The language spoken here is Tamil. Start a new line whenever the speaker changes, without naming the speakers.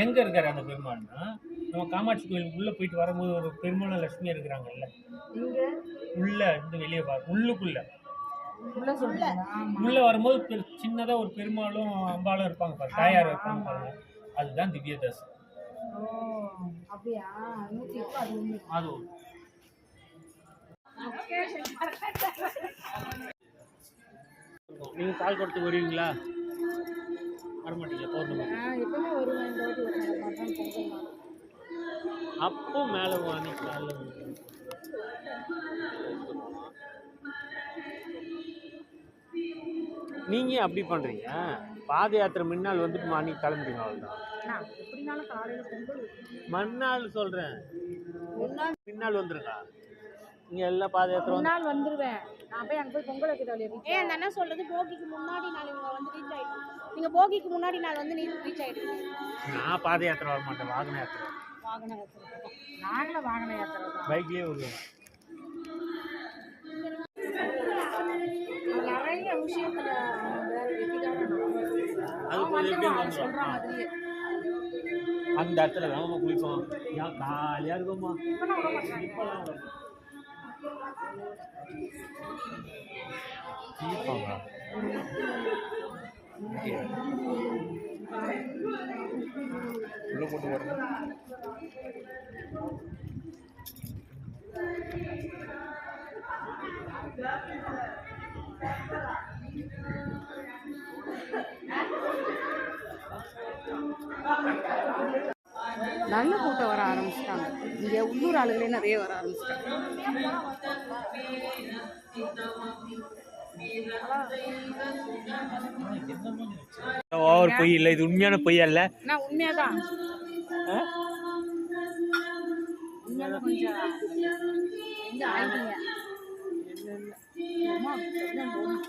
எங்க இருக்காரு அந்த பெருமாள்னா நம்ம காமாட்சி கோயிலுக்கு உள்ள போயிட்டு வரும்போது ஒரு பெருமாள் லட்சுமி இருக்கிறாங்கல்ல, உள்ள இருந்து வெளியே உள்ளுக்குள்ள உள்ள வரும்போது சின்னதா ஒரு பெருமாளும் அம்பாலும் இருப்பாங்க பாரு, தாயார் இருப்பாங்க பாருங்க, அதுதான் திவ்ய தரிசனம். அது நீங்க கால் கொடுத்து வருவீங்களா? வரமாட்டீங்களா? அப்போ மேலே வாங்கிக்கால நீங்க அப்படி பண்றீங்க. பாத யாத்திரை முன்னாள் வந்துட்டு மார்னிங் கிளம்பிடுங்க, அவ்வளோதான். மறுநாள் சொல்றேன், பின்னால் வந்துருங்க. நீங்க எல்லாம் பாத யாத்திரை முன்னாள் வந்துருவேன். நான் போய் அங்கே போய் பொங்கல் வைக்கிறேன். அந்த அண்ணா சொல்றது போகிக்கு முன்னாடி நாள் இவங்க வந்து ரீச் ஆயிடும். நீங்க போகிக்கு முன்னாடி நாள் வந்து நீங்க ரீச் ஆயிடுங்க. நான் பாத யாத்திரை வர மாட்டேன், வாகன யாத்திரை. நாங்களும் வாகன யாத்திரை தான், பைக்லேயே வருவோம். நிறைய விஷயத்துல அந்த இடத்துல வேகமா குளிப்போம், ஜாலியா இருக்குமா. உள்ள போட்டு வரணும். நல்ல கூட்டம் வர ஆரம்பிச்சிட்டாங்க. இங்கே உள்ளூர் ஆளுகளே நிறைய வர ஆரம்பிச்சிட்டாங்க. ஓவர் பொய் இல்லை, இது உண்மையான பொய்யா இல்லை? நான் உண்மையாதான், உண்மையாதான். கொஞ்சம்